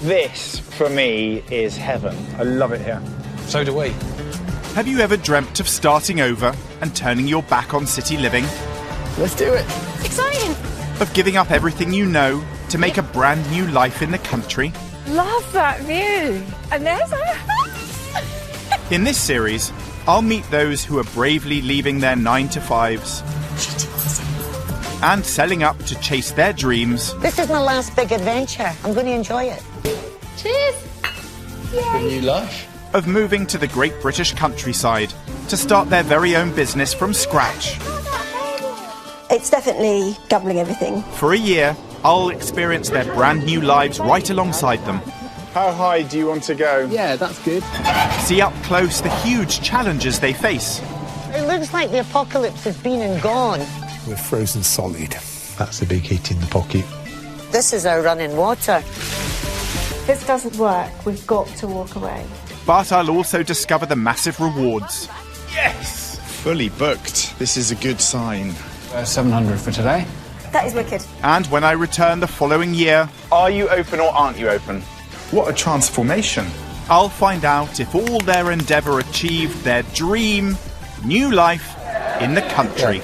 This, for me, is heaven. I love it here. So do we. Have you ever dreamt of starting over and turning your back on city living? Let's do it. Exciting! Of giving up everything you know to make a brand new life in the country? Love that view. And there's our house. In this series, I'll meet those who are bravely leaving their 9-to-5s and selling up to chase their dreams. This is my last big adventure. I'm going to enjoy it. Cheers! The new life. Of moving to the great British countryside to start their very own business from scratch. It's definitely doubling everything. For a year, I'll experience their brand new lives right alongside them. How high do you want to go? Yeah, that's good. See up close the huge challenges they face. It looks like the apocalypse has been and gone. We're frozen solid. That's the big hit in the pocket. This is our running water. If this doesn't work, we've got to walk away. But I'll also discover the massive rewards. Yes! Fully booked. This is a good sign. 700 for today. That is wicked. And when I return the following year, Are you open or aren't you open? What a transformation. I'll find out if all their endeavour achieved their dream, new life in the country.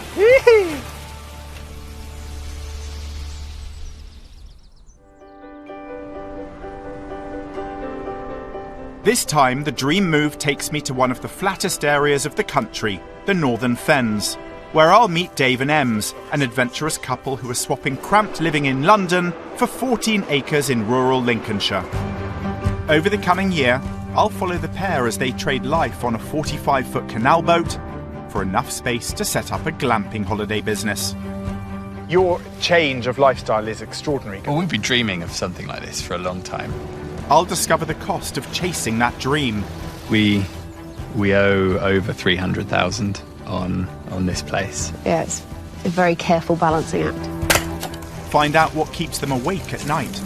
This time, the dream move takes me to one of the flattest areas of the country, the Northern Fens, where I'll meet Dave and Ems, an adventurous couple who are swapping cramped living in London for 14 acres in rural Lincolnshire. Over the coming year, I'll follow the pair as they trade life on a 45-foot canal boat for enough space to set up a glamping holiday business. Your change of lifestyle is extraordinary. Well, we've been dreaming of something like this for a long time. I'll discover the cost of chasing that dream. We owe over 300,000 on this place. Yeah, it's a very careful balancing act. Find out what keeps them awake at night.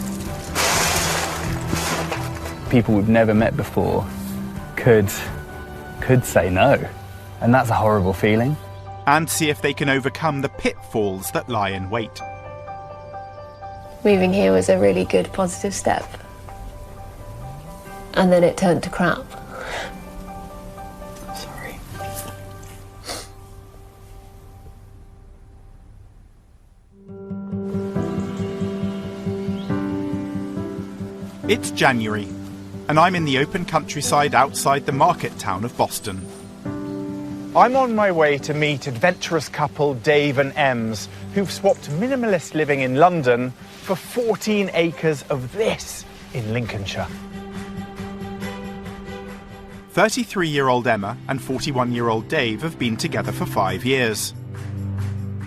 People we've never met before could say no. And that's a horrible feeling. And see if they can overcome the pitfalls that lie in wait. Moving here was a really good positive step. And then it turned to crap. Sorry. It's January, and I'm in the open countryside outside the market town of Boston. I'm on my way to meet adventurous couple Dave and Ems, who've swapped minimalist living in London for 14 acres of this in Lincolnshire. 33-year-old Emma and 41-year-old Dave have been together for 5 years.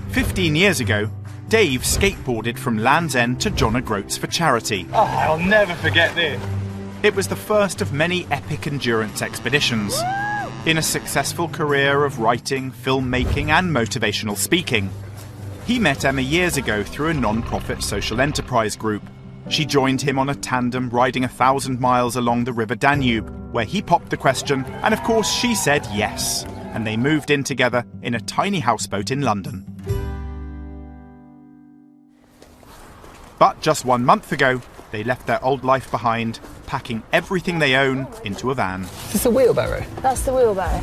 15 years ago, Dave skateboarded from Land's End to John O'Groats for charity. Oh, I'll never forget this. It was the first of many epic endurance expeditions. In a successful career of writing, filmmaking and motivational speaking. He met Emma years ago through a non-profit social enterprise group. She joined him on a tandem riding 1,000 miles along the River Danube, where he popped the question, and of course she said yes, and they moved in together in a tiny houseboat in London. But just 1 month ago, they left their old life behind, packing everything they own into a van. Is this a wheelbarrow? That's the wheelbarrow.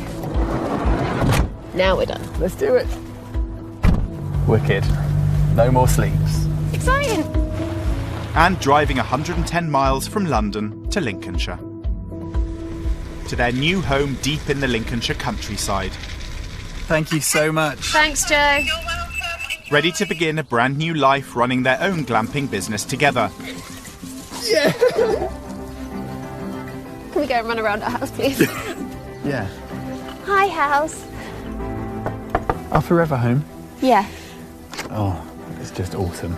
Now we're done. Let's do it. Wicked. No more sleeps. Exciting! And driving 110 miles from London to Lincolnshire. To their new home deep in the Lincolnshire countryside. Thank you so much. Thanks, Joe. Ready to begin a brand new life running their own glamping business together. Yeah! Can we go and run around our house, please? Yeah. Hi, house. Our forever home. Yeah. Oh, it's just awesome.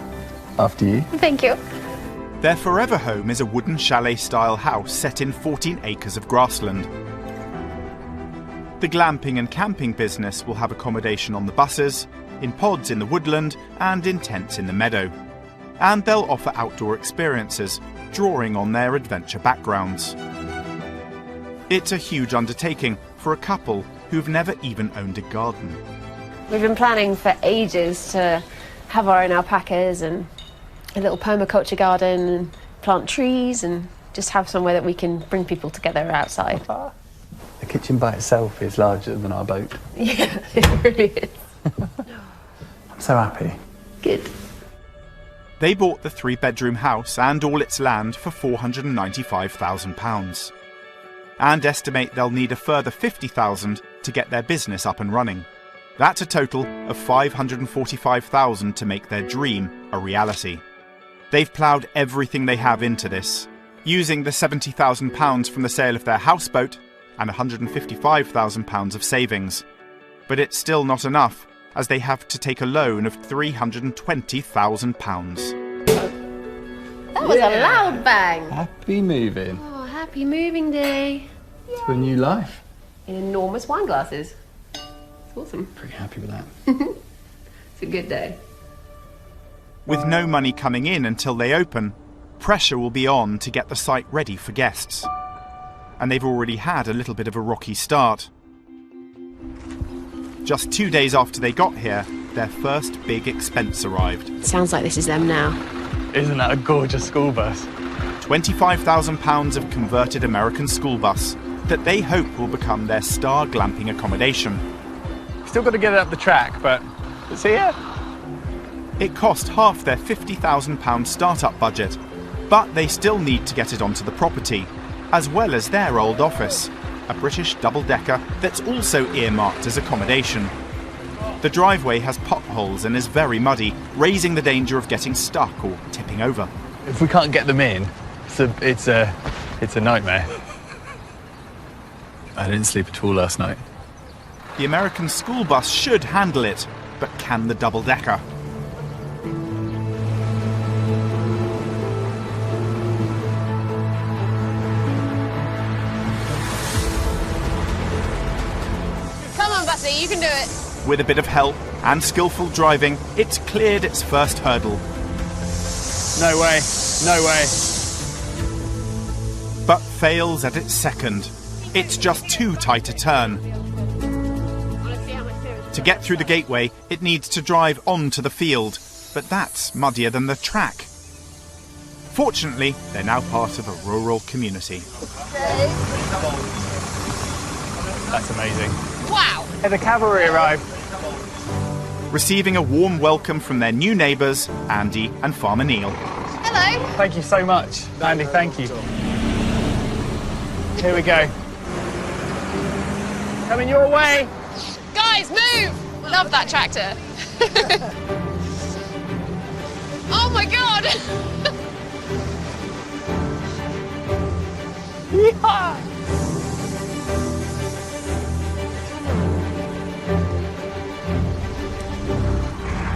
After you. Thank you. Their forever home is a wooden chalet-style house set in 14 acres of grassland. The glamping and camping business will have accommodation on the buses, in pods in the woodland, and in tents in the meadow. And they'll offer outdoor experiences, drawing on their adventure backgrounds. It's a huge undertaking for a couple who've never even owned a garden. We've been planning for ages to have our own alpacas and a little permaculture garden and plant trees and just have somewhere that we can bring people together outside. The kitchen by itself is larger than our boat. Yeah, it really is. I'm so happy. Good. They bought the 3-bedroom house and all its land for £495,000 and estimate they'll need a further £50,000 to get their business up and running. That's a total of £545,000 to make their dream a reality. They've ploughed everything they have into this, using the £70,000 from the sale of their houseboat and £155,000 of savings. But it's still not enough, as they have to take a loan of £320,000. That was a loud bang. Happy moving. Oh, happy moving day. To a new life. In enormous wine glasses. It's awesome. Pretty happy with that. It's a good day. With no money coming in until they open, pressure will be on to get the site ready for guests. And they've already had a little bit of a rocky start. Just 2 days after they got here, their first big expense arrived. Sounds like this is them now. Isn't that a gorgeous school bus? £25,000 of converted American school bus that they hope will become their star glamping accommodation. Still got to get it up the track, but it's here. It cost half their £50,000 startup budget, but they still need to get it onto the property, as well as their old office, a British double-decker that's also earmarked as accommodation. The driveway has potholes and is very muddy, raising the danger of getting stuck or tipping over. If we can't get them in, it's a nightmare. I didn't sleep at all last night. The American school bus should handle it, but can the double-decker? Come on, Bussy, you can do it. With a bit of help and skillful driving, it's cleared its first hurdle. No way, no way. But fails at its second. It's just too tight a turn. To get through the gateway, it needs to drive onto the field, but that's muddier than the track. Fortunately, they're now part of a rural community. That's amazing. Wow. The cavalry arrived. Receiving a warm welcome from their new neighbours, Andy and Farmer Neil. Hello. Thank you so much, Andy, thank you. Here we go. Coming your way. Guys, move! Love that tractor. Oh my God! Yeehaw!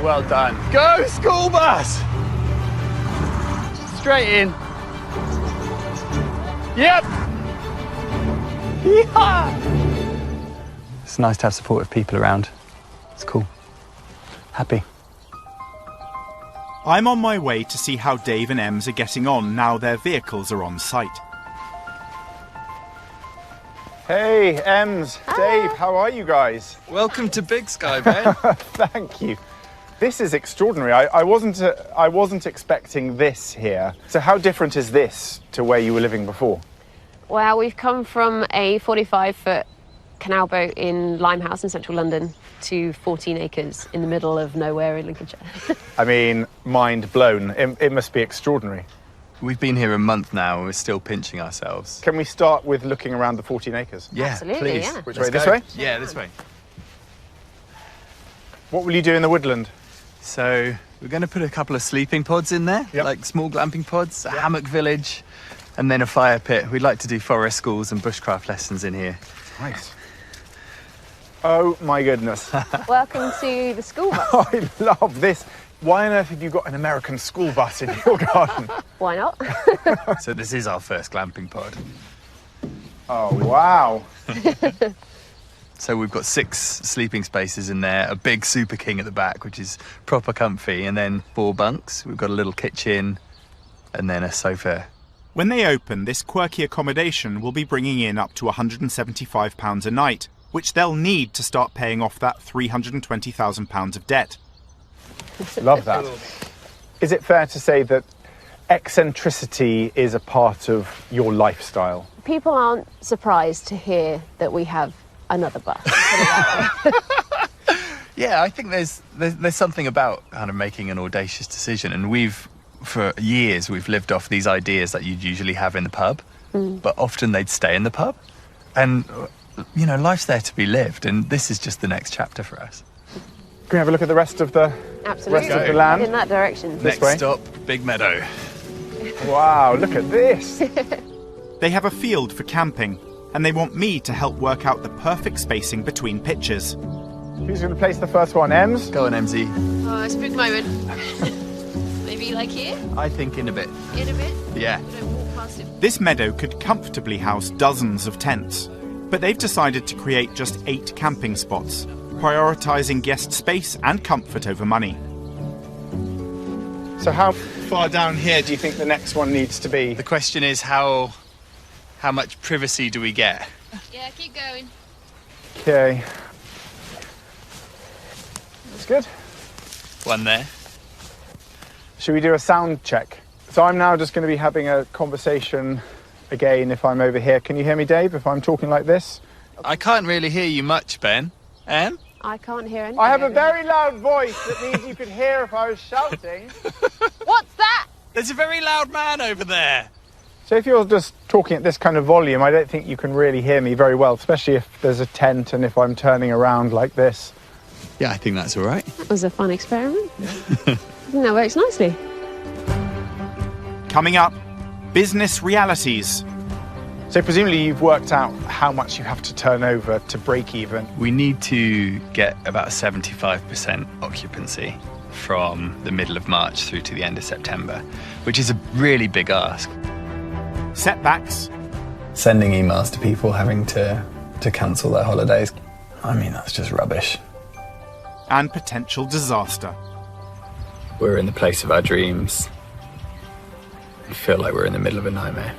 Well done. Go, school bus! Straight in. Yep! Yeehaw! It's nice to have supportive people around. It's cool. Happy. I'm on my way to see how Dave and Ems are getting on now their vehicles are on site. Hey, Ems, Dave, how are you guys? Welcome to Big Sky, Ben. Thank you. This is extraordinary. I wasn't expecting this here. So how different is this to where you were living before? Well, we've come from a 45-foot canal boat in Limehouse in central London to 14 acres in the middle of nowhere in Lincolnshire. I mean, mind blown. It must be extraordinary. We've been here a month now and we're still pinching ourselves. Can we start with looking around the 14 acres? Yeah, Absolutely, please. yeah. Which Let's way, this go. way? Yeah, this way. What will you do in the woodland? So we're going to put a couple of sleeping pods in there, Yep. like small glamping pods, a hammock village, and then a fire pit. We'd like to do forest schools and bushcraft lessons in here. Nice. Oh my goodness. Welcome to the school bus. I love this. Why on earth have you got an American school bus in your garden? Why not? So this is our first glamping pod. Oh, wow. So we've got 6 sleeping spaces in there, a big Super King at the back, which is proper comfy, and then 4 bunks. We've got a little kitchen and then a sofa. When they open, this quirky accommodation will be bringing in up to £175 a night, which they'll need to start paying off that £320,000 of debt. Love that. Is it fair to say that eccentricity is a part of your lifestyle? People aren't surprised to hear that we have another bus. Put it that way. Yeah, I think there's something about kind of making an audacious decision, and for years we've lived off these ideas that you'd usually have in the pub, but often they'd stay in the pub, and you know, life's there to be lived, and this is just the next chapter for us. Can we have a look at the rest of the Absolutely. rest of the land? In that direction. This Next way? stop, big meadow. Wow, look at this. They have a field for camping, and they want me to help work out the perfect spacing between pitches. Who's going to place the first one? Ems? Go on, MZ. Oh, it's a big moment. Maybe like here? I think in a bit. In a bit? Yeah. We don't walk past it. This meadow could comfortably house dozens of tents, but they've decided to create just 8 camping spots, prioritising guest space and comfort over money. So how far down here do you think the next one needs to be? The question is how much privacy do we get? Yeah, keep going. Okay. That's good. One there. Should we do a sound check? So I'm now just going to be having a conversation again if I'm over here. Can you hear me, Dave, if I'm talking like this? I can't really hear you much, Ben. Em? I can't hear anything. I have a over here. very loud voice that means you could hear if I was shouting. What's that? There's a very loud man over there. So if you're just talking at this kind of volume, I don't think you can really hear me very well, especially if there's a tent and if I'm turning around like this. Yeah, I think that's all right. That was a fun experiment. I think that works nicely. Coming up, business realities. So presumably you've worked out how much you have to turn over to break even. We need to get about 75% occupancy from the middle of March through to the end of September, which is a really big ask. Setbacks. Sending emails to people having to cancel their holidays. I mean, that's just rubbish. And potential disaster. We're in the place of our dreams. I feel like we're in the middle of a nightmare.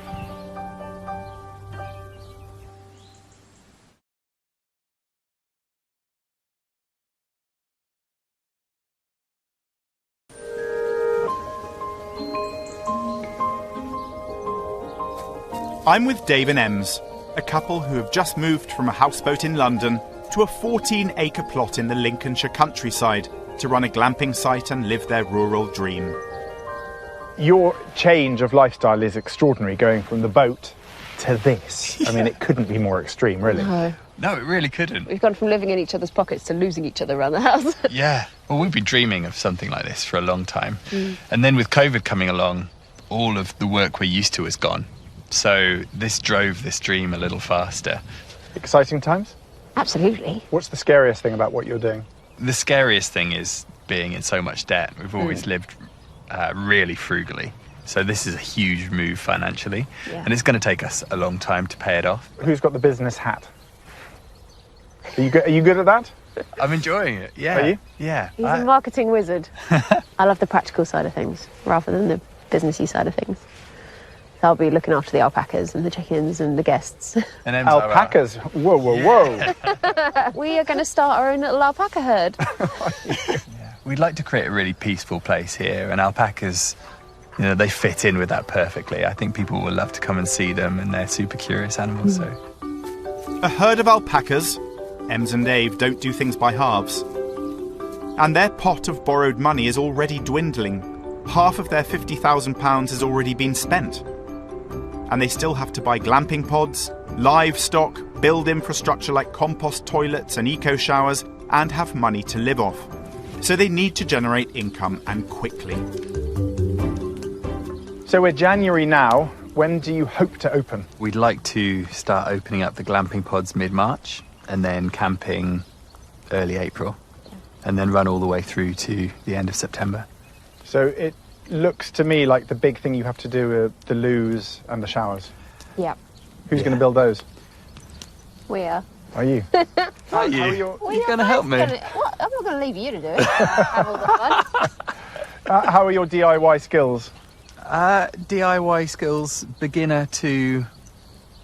I'm with Dave and Ems, a couple who have just moved from a houseboat in London to a 14-acre plot in the Lincolnshire countryside to run a glamping site and live their rural dream. Your change of lifestyle is extraordinary, going from the boat to this. I mean, it couldn't be more extreme, really. No, it really couldn't. We've gone from living in each other's pockets to losing each other around the house. Yeah. Well, we've been dreaming of something like this for a long time. And then with COVID coming along, all of the work we're used to is gone. So this drove this dream a little faster. Exciting times? Absolutely. What's the scariest thing about what you're doing? The scariest thing is being in so much debt. We've always lived really frugally. So this is a huge move financially. Yeah. And it's going to take us a long time to pay it off. Who's got the business hat? Are you good at that? I'm enjoying it, yeah. Are you? Yeah. He's a marketing wizard. I love the practical side of things rather than the businessy side of things. So I'll be looking after the alpacas and the chickens and the guests. And Em's Alpacas? Whoa, whoa, whoa. We are going to start our own little alpaca herd. We'd like to create a really peaceful place here, and alpacas, you know, they fit in with that perfectly. I think people will love to come and see them, and they're super curious animals, so. A herd of alpacas. Ems and Dave don't do things by halves. And their pot of borrowed money is already dwindling. Half of their £50,000 has already been spent. And they still have to buy glamping pods, livestock, build infrastructure like compost toilets and eco showers, and have money to live off. So they need to generate income, and quickly. So we're January now. When do you hope to open? We'd like to start opening up the glamping pods mid-March, and then camping early April, and then run all the way through to the end of September. So it looks to me like the big thing you have to do are the loos and the showers. Yeah, Who's going to build those? we are. Are you? Are you? You're going to help me? I'm not going to leave you to do it. Have all the fun. How are your DIY skills? DIY skills, beginner to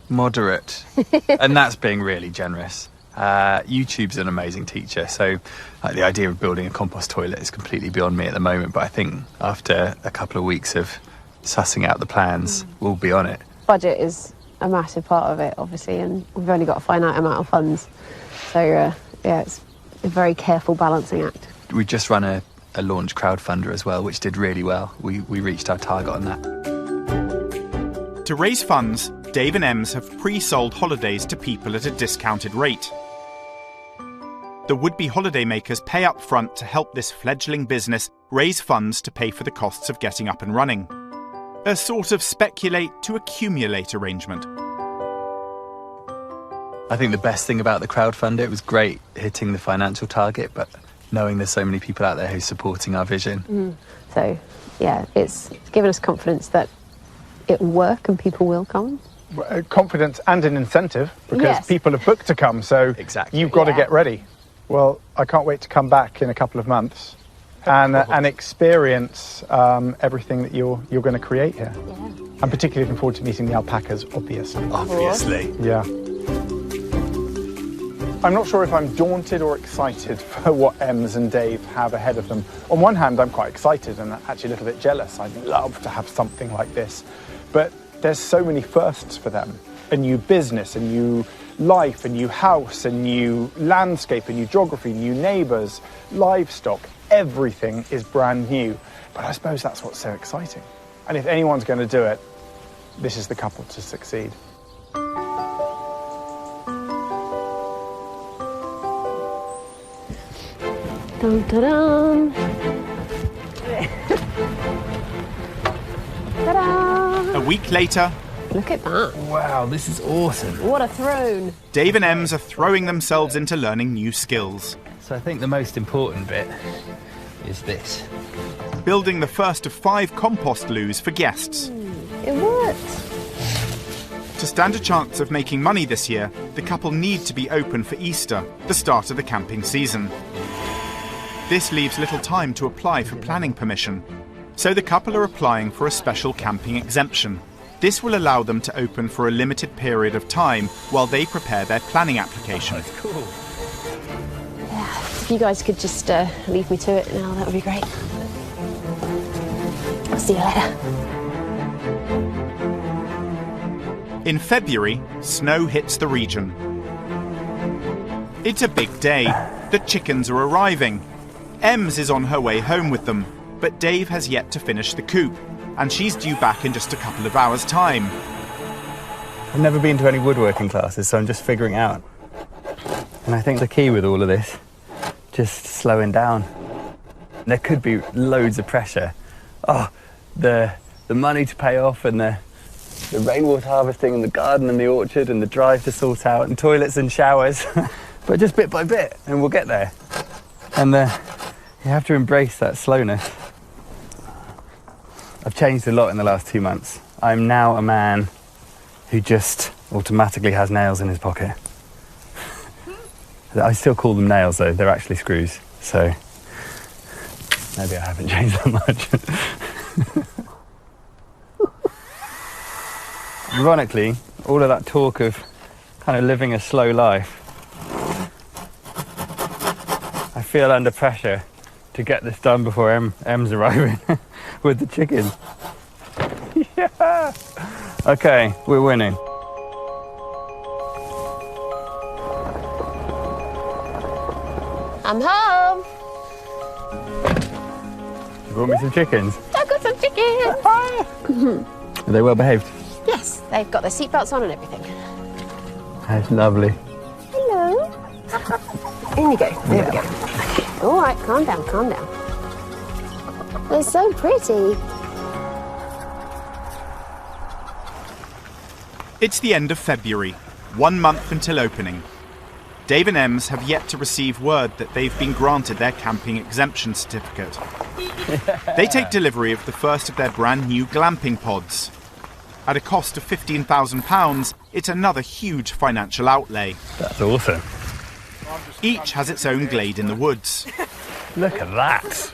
moderate, and that's being really generous. YouTube's an amazing teacher, so the idea of building a compost toilet is completely beyond me at the moment, but I think after a couple of weeks of sussing out the plans, we'll be on it. Budget is a massive part of it, obviously, and we've only got a finite amount of funds. So, yeah, it's a very careful balancing act. We just run a launch crowdfunder as well, which did really well. We reached our target on that. To raise funds, Dave and Ems have pre-sold holidays to people at a discounted rate. The would-be holidaymakers pay up front to help this fledgling business raise funds to pay for the costs of getting up and running. A sort of speculate to accumulate arrangement. I think the best thing about the crowdfunder, it was great hitting the financial target, but knowing there's so many people out there who's supporting our vision. So, yeah, it's given us confidence that it will work and people will come. Confidence and an incentive, because Yes. people have booked to come, so Exactly. you've got to Yeah. get ready. Well, I can't wait to come back in a couple of months and experience everything that you're going to create here. Yeah. I'm particularly looking forward to meeting the alpacas, obviously. Obviously. Yeah. I'm not sure if I'm daunted or excited for what Ems and Dave have ahead of them. On one hand, I'm quite excited and actually a little bit jealous. I'd love to have something like this. But there's so many firsts for them. A new business, a new life, a new house, a new landscape, a new geography, new neighbours, livestock. Everything is brand new. But I suppose that's what's so exciting. And if anyone's going to do it, this is the couple to succeed. Dun, dun, dun. Ta-da! A week later, Look at that. Wow, this is awesome. What a throne. Dave and Ems are throwing themselves into learning new skills. So I think the most important bit is this. Building the first of 5 compost loos for guests. It worked. To stand a chance of making money this year, the couple need to be open for Easter, the start of the camping season. This leaves little time to apply for planning permission. So the couple are applying for a special camping exemption. This will allow them to open for a limited period of time while they prepare their planning application. That's cool. If you guys could just leave me to it now, that would be great. I'll see you later. In February, snow hits the region. It's a big day. The chickens are arriving. Ems is on her way home with them, but Dave has yet to finish the coop, and she's due back in just a couple of hours' time. I've never been to any woodworking classes, so I'm just figuring it out. And I think the key with all of this, just slowing down. There could be loads of pressure. Oh, the money to pay off, and the rainwater harvesting, and the garden and the orchard, and the drive to sort out, and toilets and showers. But just bit by bit, and we'll get there. And you have to embrace that slowness. I've changed a lot in the last 2 months. I'm now a man who just automatically has nails in his pocket. I still call them nails though, they're actually screws, so maybe I haven't changed that much. Ironically, all of that talk of kind of living a slow life, I feel under pressure to get this done before Em's arriving with the chickens. Yeah! Okay, we're winning. I'm home. You brought me some chickens. I got some chickens. Are they well behaved? Yes, they've got their seatbelts on and everything. That's lovely. Hello. In you go. There we go. Okay. All right, calm down, calm down. They're so pretty. It's the end of February, 1 month until opening. Dave and Ems have yet to receive word that they've been granted their camping exemption certificate. They take delivery of the first of their brand new glamping pods. At a cost of £15,000, it's another huge financial outlay. That's awesome. Each has its own glade in the woods. Look at that.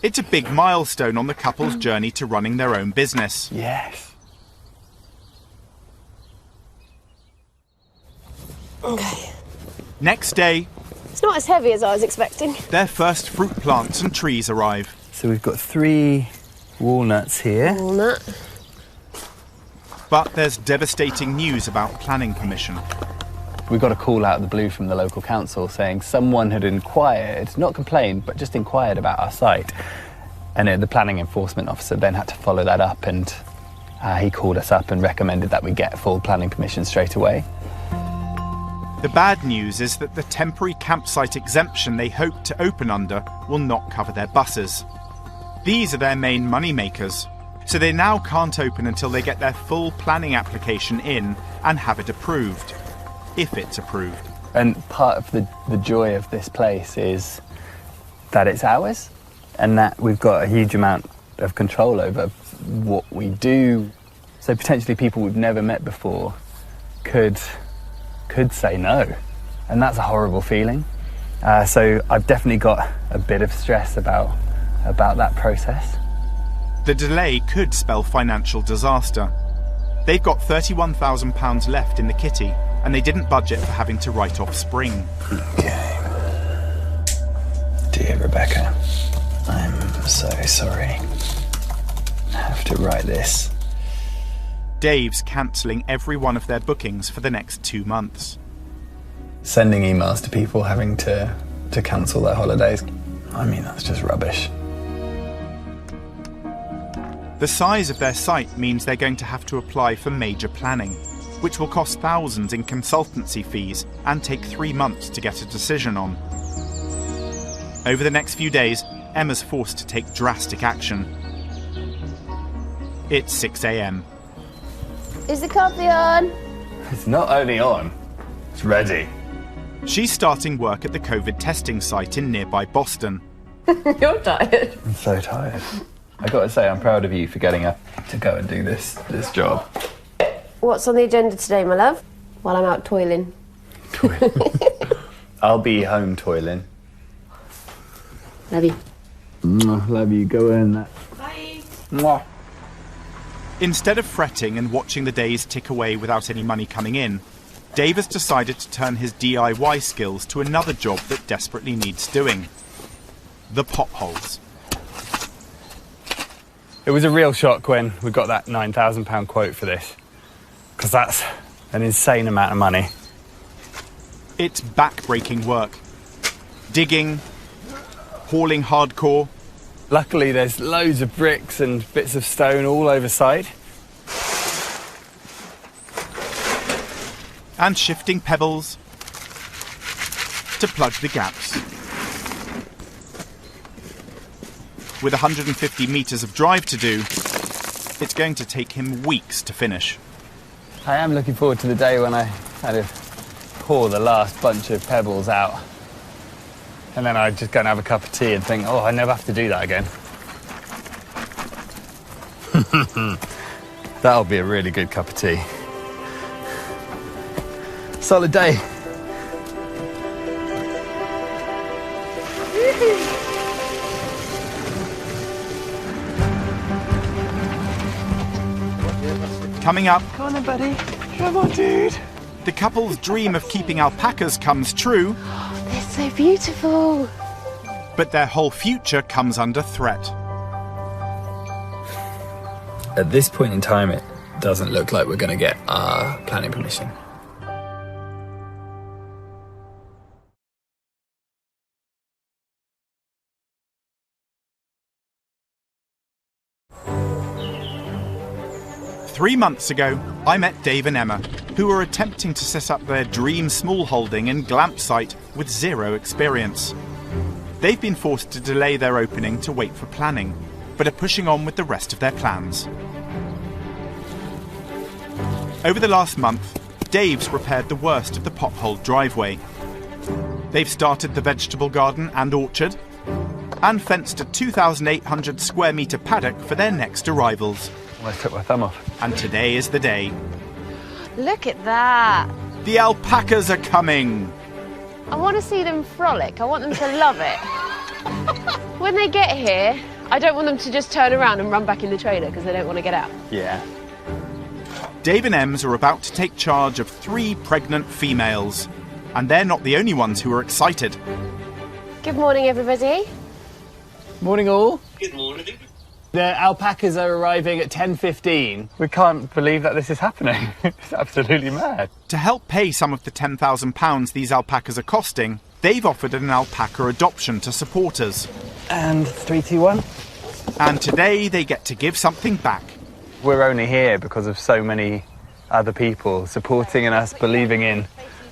It's a big milestone on the couple's journey to running their own business. Yes. Okay. Next day, It's not as heavy as I was expecting. their first fruit plants and trees arrive. So we've got 3 Walnuts here. Walnut. But there's devastating news about planning permission. We got a call out of the blue from the local council saying someone had inquired, not complained, but just inquired about our site. And the planning enforcement officer then had to follow that up, and he called us up and recommended that we get full planning permission straight away. The bad news is that the temporary campsite exemption they hope to open under will not cover their buses. These are their main money makers, so they now can't open until they get their full planning application in and have it approved, if it's approved. And part of the joy of this place is that it's ours, and that we've got a huge amount of control over what we do. So potentially people we've never met before could say no, and that's a horrible feeling. So I've definitely got a bit of stress about that process. The delay could spell financial disaster. They've got £31,000 left in the kitty, and they didn't budget for having to write off spring. Okay. Dear Rebecca, I'm so sorry. I have to write this. Dave's cancelling every one of their bookings for the next 2 months. Sending emails to people having to cancel their holidays. I mean, that's just rubbish. The size of their site means they're going to have to apply for major planning, which will cost thousands in consultancy fees and take 3 months to get a decision on. Over the next few days, Emma's forced to take drastic action. It's 6 a.m. Is the coffee on? It's not only on, it's ready. She's starting work at the COVID testing site in nearby Boston. You're tired. I'm so tired. I got to say, I'm proud of you for getting up to go and do this job. What's on the agenda today, my love? While I'm out toiling. I'll be home toiling. Love you. Love you. Go earn that. Bye. Mwah. Instead of fretting and watching the days tick away without any money coming in, Dave has decided to turn his DIY skills to another job that desperately needs doing. The potholes. It was a real shock when we got that £9,000 quote for this, because that's an insane amount of money. It's back-breaking work. Digging, hauling hardcore. Luckily, there's loads of bricks and bits of stone all over site. And shifting pebbles to plug the gaps. With 150 metres of drive to do, it's going to take him weeks to finish. I am looking forward to the day when I kind of pour the last bunch of pebbles out. And then I just go and have a cup of tea and think, oh, I never have to do that again. That'll be a really good cup of tea. Solid day. Coming up, Come on then, buddy. Come on, dude. the couple's dream of keeping alpacas comes true, They're so beautiful. but their whole future comes under threat. At this point in time, it doesn't look like we're going to get our planning permission. Three months ago, I met Dave and Emma, who were attempting to set up their dream smallholding and glamp site with zero experience. They've been forced to delay their opening to wait for planning, but are pushing on with the rest of their plans. Over the last month, Dave's repaired the worst of the potholed driveway. They've started the vegetable garden and orchard, and fenced a 2,800 square metre paddock for their next arrivals. Almost took my thumb off. And today is the day. Look at that. The alpacas are coming! I want to see them frolic. I want them to love it. When they get here, I don't want them to just turn around and run back in the trailer because they don't want to get out. Yeah. Dave and Ems are about to take charge of 3 pregnant females. And they're not the only ones who are excited. Good morning, everybody. Morning, all. Good morning. The alpacas are arriving at 10:15. We can't believe that this is happening. It's absolutely mad. To help pay some of the £10,000 these alpacas are costing, they've offered an alpaca adoption to supporters. And 3, 2, 1. And today they get to give something back. We're only here because of so many other people supporting in us, believing in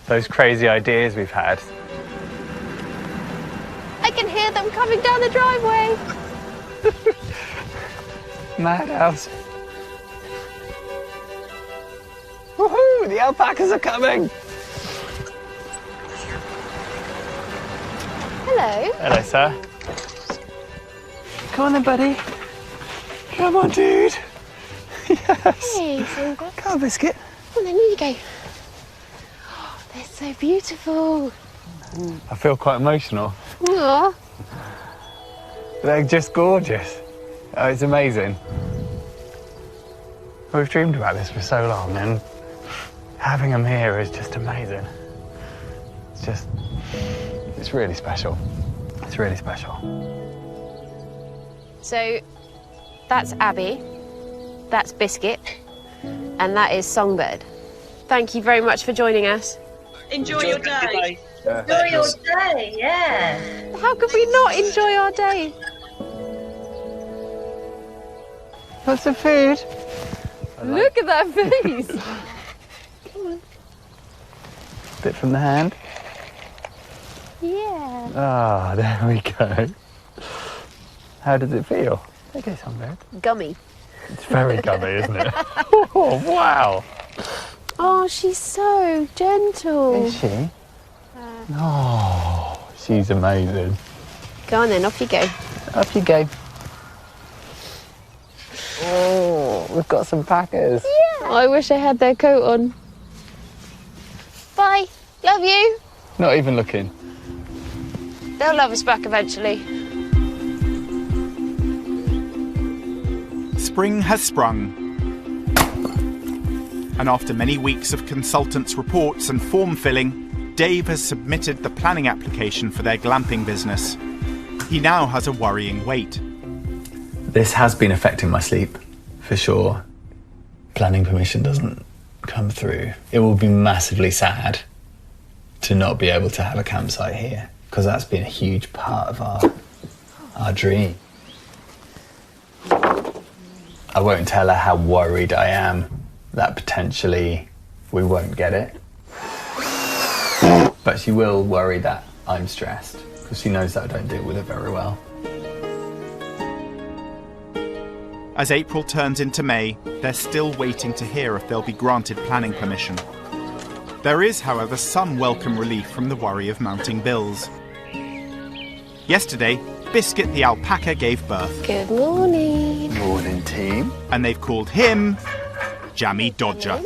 those crazy ideas we've had. I can hear them coming down the driveway. Madhouse. Woohoo! The alpacas are coming! Hello. Hello, sir. Come on then, buddy. Come on, dude. Yes. Hey, Fogle. Come on, Biscuit. Come on then, here you go. Oh, they're so beautiful. I feel quite emotional. Aww. They're just gorgeous. Oh, it's amazing. We've dreamed about this for so long, and having them here is just amazing. It's really special. It's really special. So, that's Abby, that's Biscuit, and that is Songbird. Thank you very much for joining us. Enjoy your day. Enjoy your day, yeah. How could we not enjoy our day? What's the food? Look at that face. Come on. Bit from the hand. Yeah. Ah, there we go. How does it feel? Okay, Songbird. Gummy. It's very gummy, isn't it? Oh, wow. Oh, she's so gentle. Is she? Oh, she's amazing. Go on then, off you go. Off you go. Oh, we've got some packers. Yeah. I wish I had their coat on. Bye. Love you. Not even looking. They'll love us back eventually. Spring has sprung. And after many weeks of consultants' reports and form filling, Dave has submitted the planning application for their glamping business. He now has a worrying wait. This has been affecting my sleep, for sure. Planning permission doesn't come through. It will be massively sad to not be able to have a campsite here, because that's been a huge part of our dream. I won't tell her how worried I am that potentially we won't get it. But she will worry that I'm stressed, because she knows that I don't deal with it very well. As April turns into May, they're still waiting to hear if they'll be granted planning permission. There is, however, some welcome relief from the worry of mounting bills. Yesterday, Biscuit the alpaca gave birth. Good morning. Morning, team. And they've called him Jammy Dodger.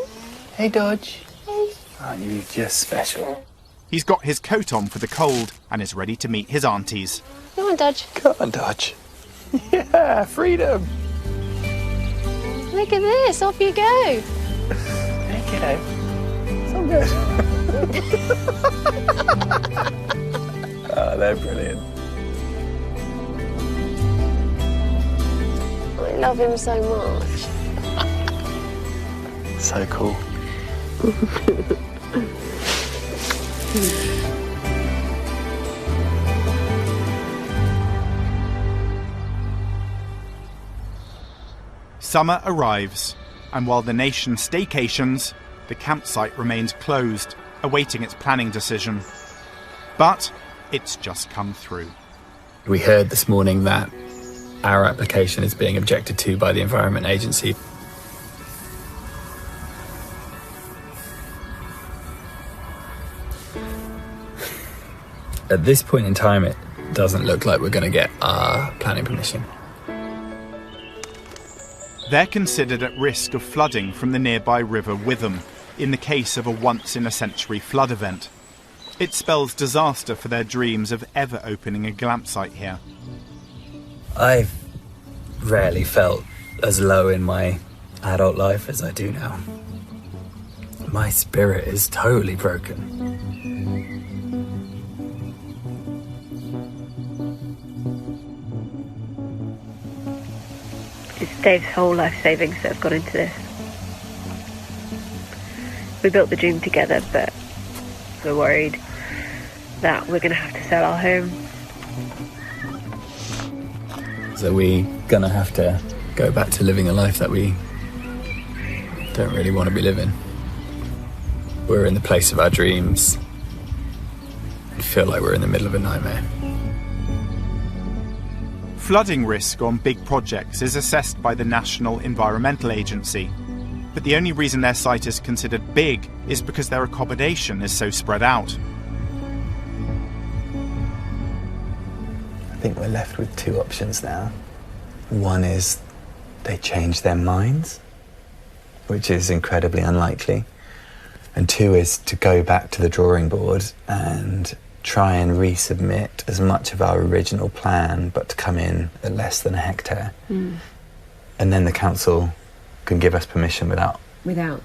Hey, Dodge. Hey. Aren't you just special? He's got his coat on for the cold and is ready to meet his aunties. Come on, Dodge. Come on, Dodge. Yeah, freedom. Look at this, off you go. Hey, kiddo. So good. Oh, they're brilliant. I love him so much. So cool. Summer arrives, and while the nation staycations, the campsite remains closed, awaiting its planning decision. But it's just come through. We heard this morning that our application is being objected to by the Environment Agency. At this point in time, it doesn't look like we're going to get our planning permission. They're considered at risk of flooding from the nearby River Witham in the case of a once-in-a-century flood event. It spells disaster for their dreams of ever opening a glampsite here. I've rarely felt as low in my adult life as I do now. My spirit is totally broken. Dave's whole life savings that have gone into this. We built the dream together, but we're worried that we're going to have to sell our home. So we're going to have to go back to living a life that we don't really want to be living. We're in the place of our dreams. I feel like we're in the middle of a nightmare. Flooding risk on big projects is assessed by the National Environmental Agency, but the only reason their site is considered big is because their accommodation is so spread out. I think we're left with two options now. One is they change their minds, which is incredibly unlikely. And two is to go back to the drawing board and try and resubmit as much of our original plan, but to come in at less than a hectare. And then the council can give us permission without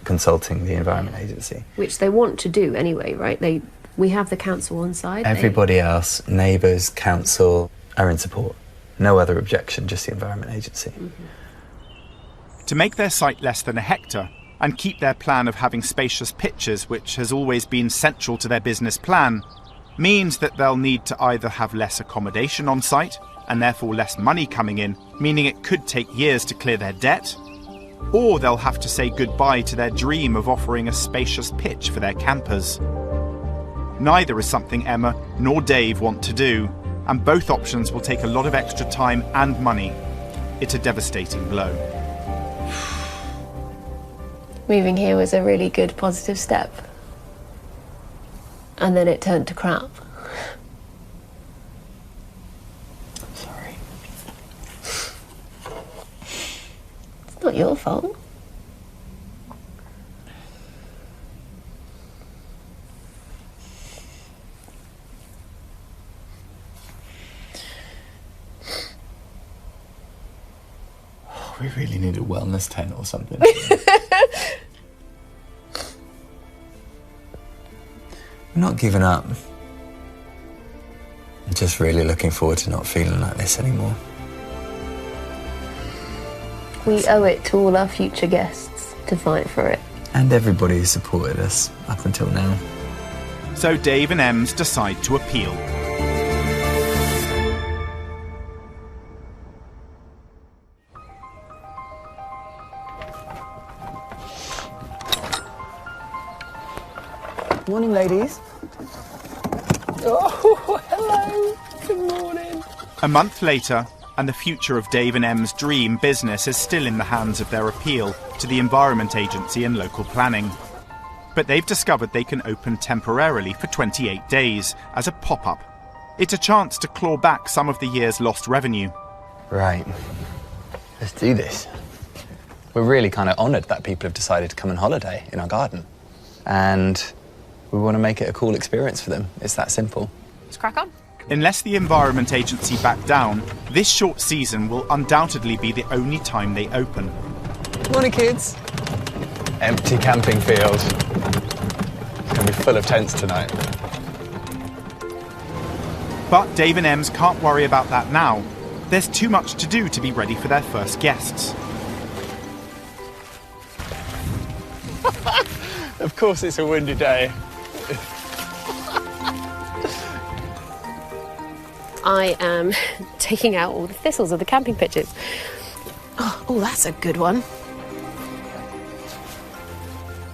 consulting the Environment Agency. Which they want to do anyway, right? We have the council on side. Everybody else, neighbours, council, are in support. No other objection, just the Environment Agency. To make their site less than a hectare and keep their plan of having spacious pitches, which has always been central to their business plan, means that they'll need to either have less accommodation on site and therefore less money coming in, meaning it could take years to clear their debt, or they'll have to say goodbye to their dream of offering a spacious pitch for their campers. Neither is something Emma nor Dave want to do, and both options will take a lot of extra time and money. It's a devastating blow. Moving here was a really good positive step. And then it turned to crap. Sorry. It's not your fault. We really need a wellness tent or something. I'm not giving up. I'm just really looking forward to not feeling like this anymore. We owe it to all our future guests to fight for it. And everybody who supported us up until now. So Dave and Ems decide to appeal. Morning, ladies. Oh, hello. Good morning. A month later, and the future of Dave and Em's dream business is still in the hands of their appeal to the Environment Agency and local planning. But they've discovered they can open temporarily for 28 days as a pop-up. It's a chance to claw back some of the year's lost revenue. Right. Let's do this. We're really kind of honoured that people have decided to come on holiday in our garden. And we want to make it a cool experience for them. It's that simple. Let's crack on. Unless the Environment Agency back down, this short season will undoubtedly be the only time they open. Morning, kids. Empty camping field. It's going to be full of tents tonight. But Dave and Ems can't worry about that now. There's too much to do to be ready for their first guests. Of course it's a windy day. I am taking out all the thistles of the camping pitches. Oh, that's a good one.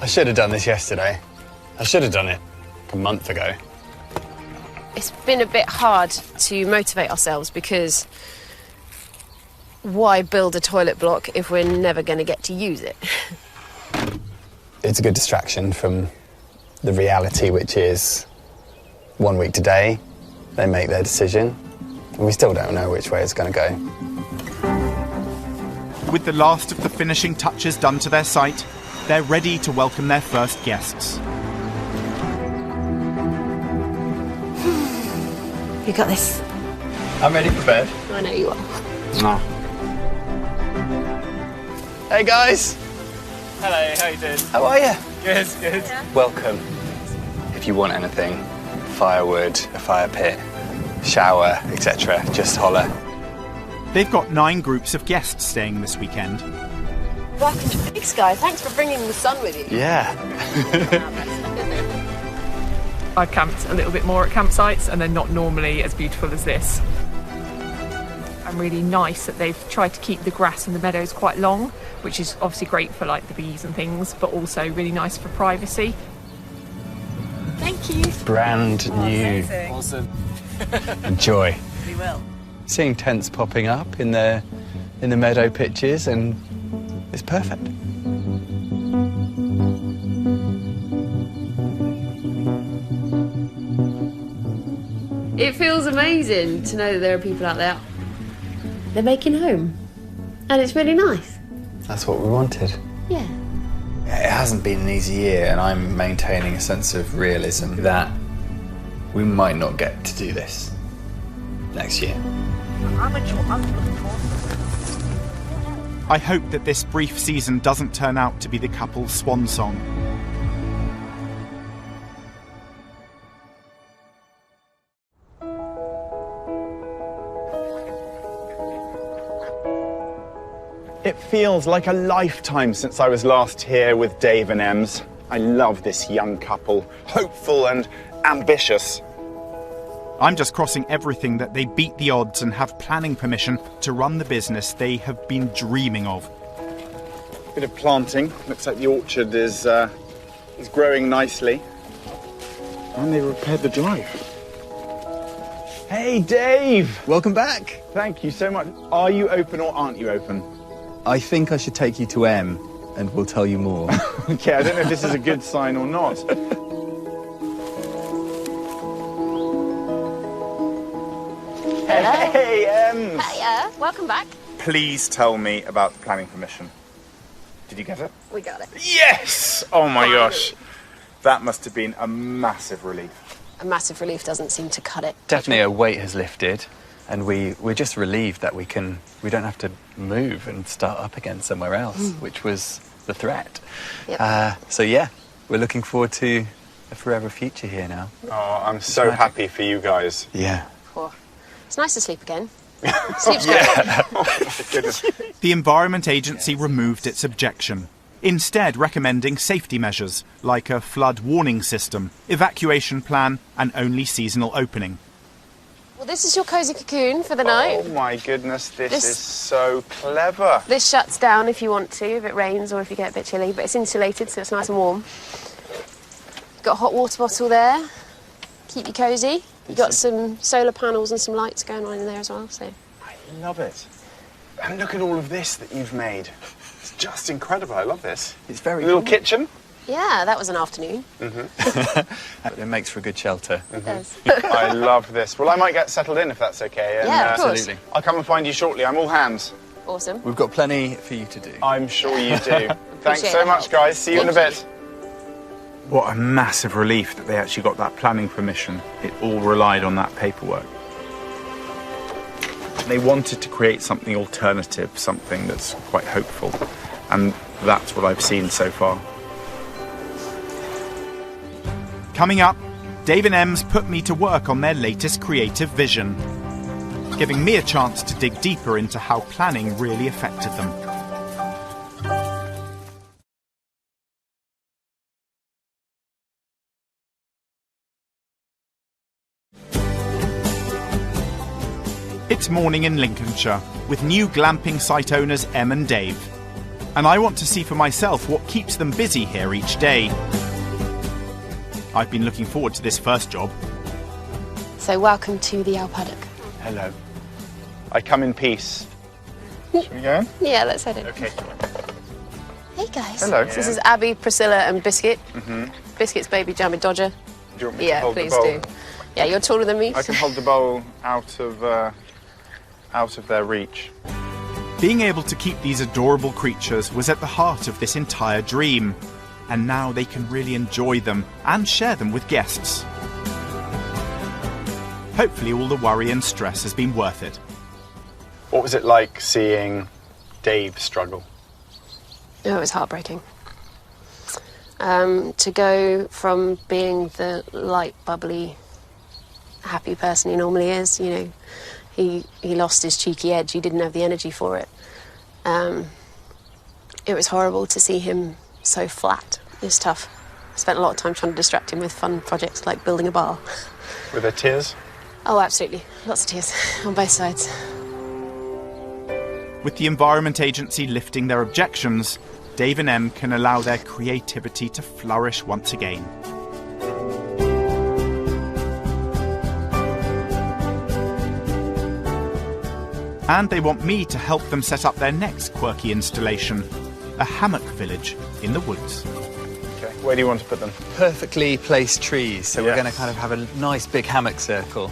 I should have done this yesterday. I should have done it a month ago. It's been a bit hard to motivate ourselves because why build a toilet block if we're never going to get to use it? It's a good distraction from the reality, which is 1 week today, they make their decision, and we still don't know which way it's going to go. With the last of the finishing touches done to their site, they're ready to welcome their first guests. You got this. I'm ready for bed. I know you are. No. Hey, guys. Hello, how you doing? How are you? Good, good. Yeah. Welcome. If you want anything, firewood, a fire pit, shower, etc., just holler. They've got 9 groups of guests staying this weekend. Welcome to Big Sky. Thanks for bringing the sun with you. Yeah. I've camped a little bit more at campsites and they're not normally as beautiful as this. And really nice that they've tried to keep the grass and the meadows quite long, which is obviously great for like the bees and things, but also really nice for privacy. Thank you. Brand new. Awesome. Enjoy. We will. Seeing tents popping up in the meadow pitches, and it's perfect. It feels amazing to know that there are people out there. They're making home. And it's really nice. That's what we wanted. Yeah. It hasn't been an easy year, and I'm maintaining a sense of realism that we might not get to do this next year. I hope that this brief season doesn't turn out to be the couple's swan song. It feels like a lifetime since I was last here with Dave and Ems. I love this young couple, hopeful and ambitious. I'm just crossing everything that they beat the odds and have planning permission to run the business they have been dreaming of. Bit of planting. Looks like the orchard is growing nicely. And they repaired the drive. Hey, Dave! Welcome back. Thank you so much. Are you open or aren't you open? I think I should take you to M and we'll tell you more. Okay, I don't know if this is a good sign or not. Hello. Hey, Ems! Hiya. Welcome back. Please tell me about the planning permission. Did you get it? We got it. Yes! Oh my gosh. That must have been a massive relief. A massive relief doesn't seem to cut it. Definitely a weight has lifted, and we're just relieved that we don't have to move and start up again somewhere else, which was the threat. Yep. So yeah, we're looking forward to a forever future here now. Oh, I'm so happy for you guys. Yeah. Poor. It's nice to sleep again. Sleep's great. Oh my goodness. The Environment Agency removed its objection, instead recommending safety measures like a flood warning system, evacuation plan and only seasonal opening. Well, this is your cosy cocoon for the night. Oh my goodness, this is so clever. This shuts down if you want to, if it rains or if you get a bit chilly, but it's insulated so it's nice and warm. You've got a hot water bottle there, keep you cosy. You've got some solar panels and some lights going on in there as well, so. I love it. And look at all of this that you've made. It's just incredible, I love this. It's very little cool. kitchen. Yeah, that was an afternoon. But it makes for a good shelter. It does. I love this. Well, I might get settled in if that's okay. And, Yeah, of course. Absolutely. I'll come and find you shortly. I'm all hands. Awesome. We've got plenty for you to do. I'm sure you do. Thanks Appreciate so the much, help. guys. See you in a Thank bit. What a massive relief that they actually got that planning permission. It all relied on that paperwork. They wanted to create something alternative, something that's quite hopeful. And that's what I've seen so far. Coming up, Dave and Ems put me to work on their latest creative vision, giving me a chance to dig deeper into how planning really affected them. It's morning in Lincolnshire, with new glamping site owners Em and Dave. And I want to see for myself what keeps them busy here each day. I've been looking forward to this first job. So welcome to the Alpaddock. Hello. I come in peace. Should we go in? Yeah, let's head in. Okay. Hey guys. Hello. So this is Abby, Priscilla and Biscuit. Biscuit's baby Jammy Dodger. Do you want me to Yeah, hold please the bowl? do. Yeah, you're taller than me. I can hold the bowl out of their reach. Being able to keep these adorable creatures was at the heart of this entire dream. And now they can really enjoy them and share them with guests. Hopefully all the worry and stress has been worth it. What was it like seeing Dave struggle? Oh, it was heartbreaking. To go from being the light, bubbly, happy person he normally is, you know, He lost his cheeky edge. He didn't have the energy for it. It was horrible to see him so flat. It was tough. I spent a lot of time trying to distract him with fun projects like building a bar. Were there tears? Oh, absolutely. Lots of tears on both sides. With the Environment Agency lifting their objections, Dave and Em can allow their creativity to flourish once again. And they want me to help them set up their next quirky installation, a hammock village in the woods. Okay, where do you want to put them? Perfectly placed trees, so we're Yes. going to kind of have a nice big hammock circle.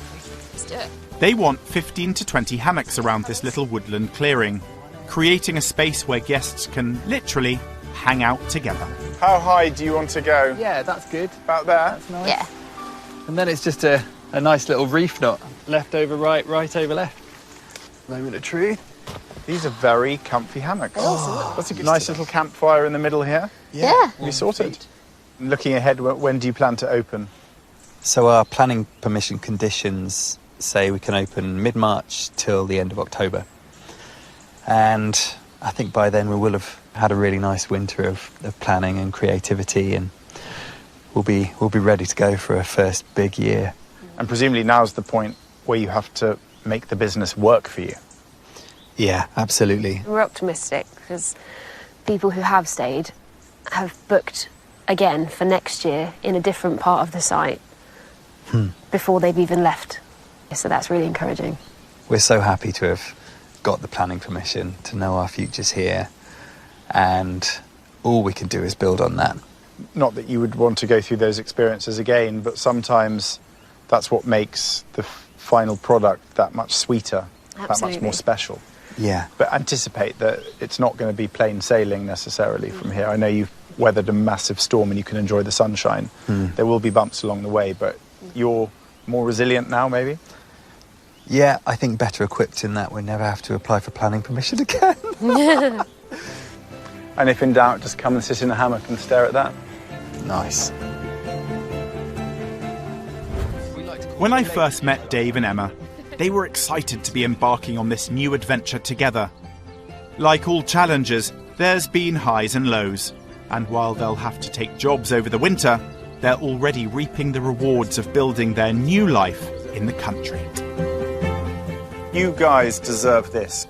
Let's do it. They want 15 to 20 hammocks around this little woodland clearing, creating a space where guests can literally hang out together. How high do you want to go? Yeah, that's good. About there? That's nice. Yeah. And then it's just a nice little reef knot. Left over right, right over left. Moment of truth. These are very comfy hammocks. Awesome. That's a nice little campfire in the middle here. Yeah. You sorted. Looking ahead, when do you plan to open? So our planning permission conditions say we can open mid-March till the end of October. And I think by then we will have had a really nice winter of planning and creativity, and we'll be ready to go for a first big year. And presumably now's the point where you have to make the business work for you. Yeah, absolutely. We're optimistic because people who have stayed have booked again for next year in a different part of the site before they've even left. So that's really encouraging. We're so happy to have got the planning permission, to know our future's here, and all we can do is build on that. Not that you would want to go through those experiences again, but sometimes that's what makes the final product that much sweeter, that much more special. Yeah. But anticipate that it's not going to be plain sailing necessarily from here. I know you've weathered a massive storm and you can enjoy the sunshine. There will be bumps along the way, but you're more resilient now, maybe? Yeah, I think better equipped in that we never have to apply for planning permission again. And if in doubt, just come and sit in a hammock and stare at that. Nice. When I first met Dave and Emma, they were excited to be embarking on this new adventure together. Like all challenges, there's been highs and lows, and while they'll have to take jobs over the winter, they're already reaping the rewards of building their new life in the country. You guys deserve this.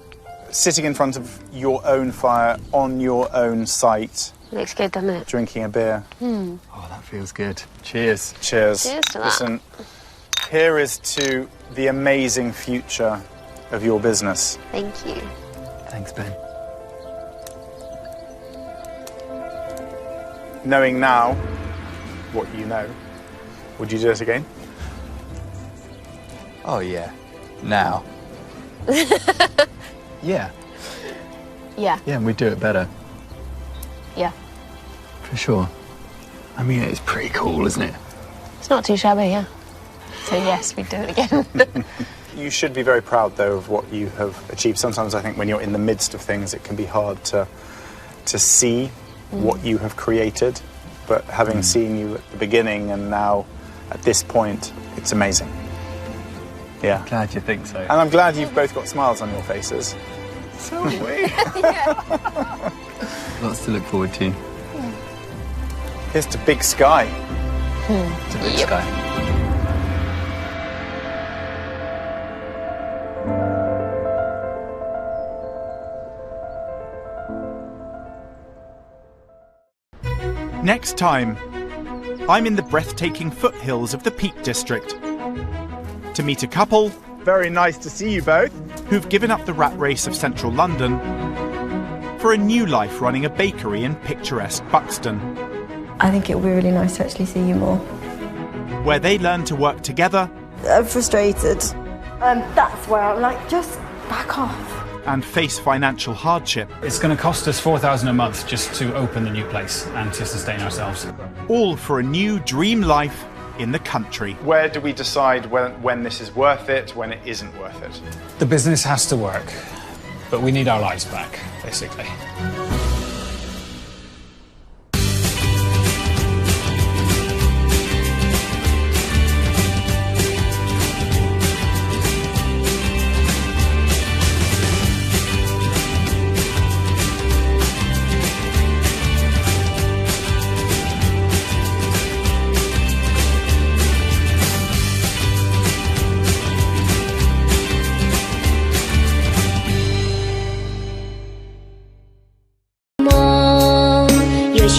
Sitting in front of your own fire, on your own site. Looks good, doesn't it? Drinking a beer. Oh, that feels good. Cheers. Cheers. Cheers to that. Listen, here is to the amazing future of your business. Thank you. Thanks, Ben. Knowing now what you know, would you do it again? Oh, yeah. Now. Yeah. Yeah. Yeah, and we do it better. Yeah. For sure. I mean, it's pretty cool, isn't it? It's not too shabby, yeah. So yes, we'd do it again. You should be very proud, though, of what you have achieved. Sometimes I think when you're in the midst of things, it can be hard to see what you have created. But having seen you at the beginning and now at this point, it's amazing. Yeah. Glad you think so. And I'm glad you've both got smiles on your faces. So are we. Lots to look forward to. Here's to big sky. It's a big sky. Next time, I'm in the breathtaking foothills of the Peak District to meet a couple Very nice to see you both. who've given up the rat race of central London for a new life running a bakery in picturesque Buxton, I think it would be really nice to actually see you more. where they learn to work together I'm frustrated. That's where I'm like, just back off. and face financial hardship, It's going to cost us $4,000 a month just to open the new place and to sustain ourselves. all for a new dream life in the country. Where do we decide when this is worth it, when it isn't worth it? The business has to work, but we need our lives back, basically.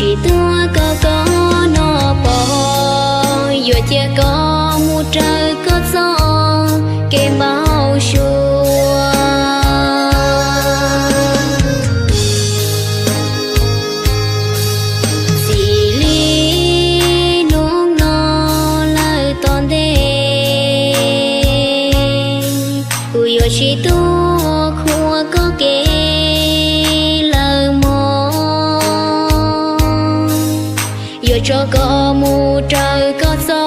chỉ tua có nó bỏ vừa chia có mu trời có gió kề bao chua xì li nung nó lời toàn đê vừa chỉ tua khua có kề cho có mu trời có gió